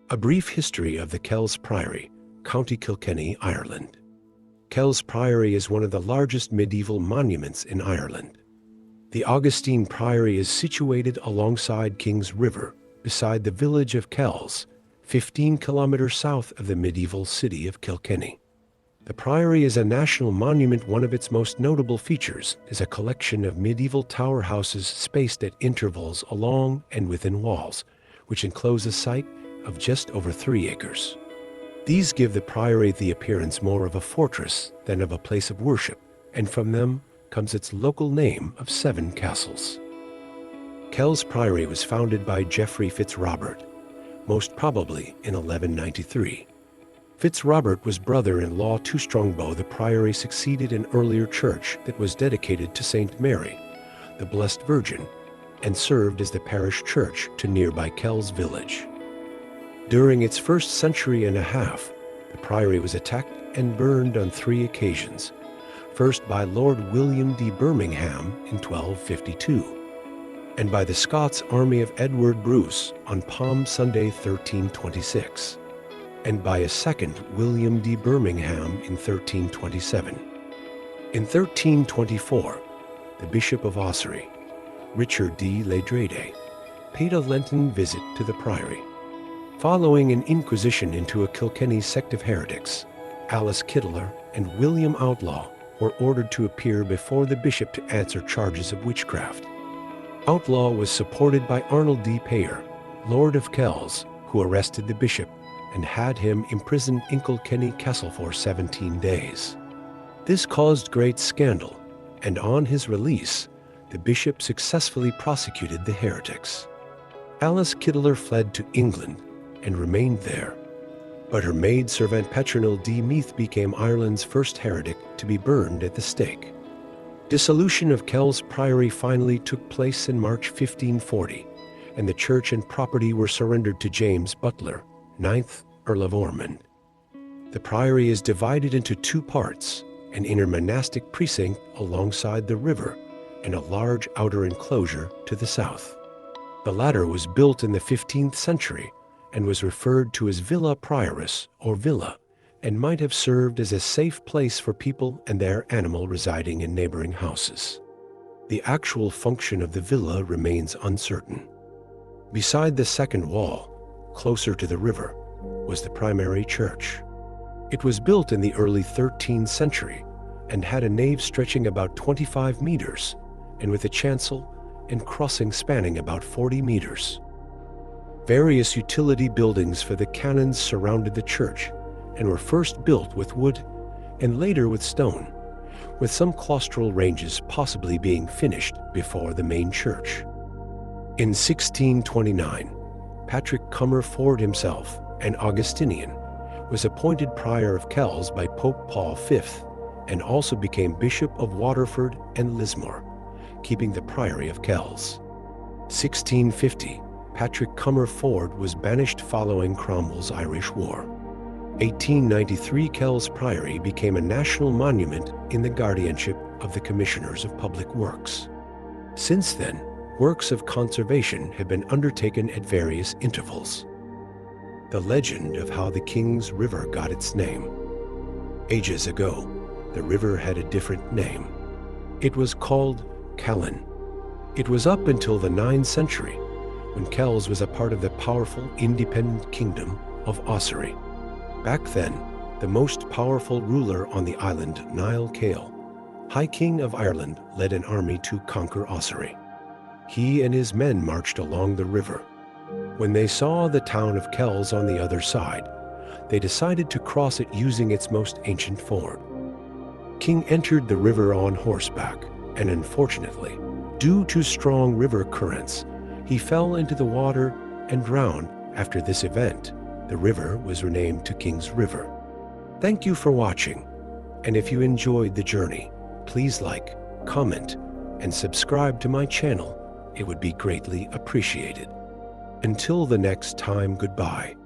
A brief history of the Kells Priory, County Kilkenny, Ireland. Kells Priory is one of the largest medieval monuments in Ireland. The Augustine Priory is situated alongside King's River, beside the village of Kells, 15 kilometers south of the medieval city of Kilkenny. The Priory is a national monument. One of its most notable features is a collection of medieval tower houses spaced at intervals along and within walls, which enclose a site of just over 3 acres. These give the Priory the appearance more of a fortress than of a place of worship, and from them comes its local name of 7 castles. Kells Priory was founded by Geoffrey Fitzrobert, most probably in 1193. Fitzrobert was brother-in-law to Strongbow. The Priory succeeded an earlier church that was dedicated to Saint Mary, the Blessed Virgin, and served as the parish church to nearby Kells village. During its first century and a half, the Priory was attacked and burned on 3 occasions, first by Lord William de Birmingham in 1252, and by the Scots army of Edward Bruce on Palm Sunday 1326, and by a second William de Birmingham in 1327. In 1324, the Bishop of Ossory, Richard de Ledrede, paid a Lenten visit to the Priory. Following an inquisition into a Kilkenny sect of heretics, Alice Kittler and William Outlaw were ordered to appear before the bishop to answer charges of witchcraft. Outlaw was supported by Arnold de Payer, Lord of Kells, who arrested the bishop and had him imprisoned in Kilkenny Castle for 17 days. This caused great scandal, and on his release, the bishop successfully prosecuted the heretics. Alice Kittler fled to England and remained there, but her maid-servant Petronil de Meath became Ireland's first heretic to be burned at the stake. Dissolution of Kells Priory finally took place in March 1540, and the church and property were surrendered to James Butler, 9th Earl of Ormond. The Priory is divided into 2 parts, an inner monastic precinct alongside the river, and a large outer enclosure to the south. The latter was built in the 15th century and was referred to as Villa Prioris or Villa, and might have served as a safe place for people and their animal residing in neighboring houses. The actual function of the villa remains uncertain. Beside the second wall, closer to the river, was the primary church. It was built in the early 13th century and had a nave stretching about 25 meters and with a chancel and crossing spanning about 40 meters. Various utility buildings for the canons surrounded the church and were first built with wood and later with stone, with some claustral ranges possibly being finished before the main church. In 1629, Patrick Comerford himself, an Augustinian, was appointed prior of Kells by Pope Paul V and also became Bishop of Waterford and Lismore, keeping the Priory of Kells. 1650, Patrick Comerford was banished following Cromwell's Irish War. 1893, Kells Priory became a national monument in the guardianship of the Commissioners of Public Works. Since then, works of conservation have been undertaken at various intervals. The legend of how the King's River got its name. Ages ago, the river had a different name. It was called Callan. It was up until the 9th century, when Kells was a part of the powerful independent kingdom of Ossory. Back then, the most powerful ruler on the island, Niall Cale, High King of Ireland, led an army to conquer Ossory. He and his men marched along the river. When they saw the town of Kells on the other side, they decided to cross it using its most ancient ford. King entered the river on horseback, and unfortunately, due to strong river currents, he fell into the water and drowned. After this event, the river was renamed to King's River. Thank you for watching, and if you enjoyed the journey, please like, comment, and subscribe to my channel. It would be greatly appreciated. Until the next time, goodbye.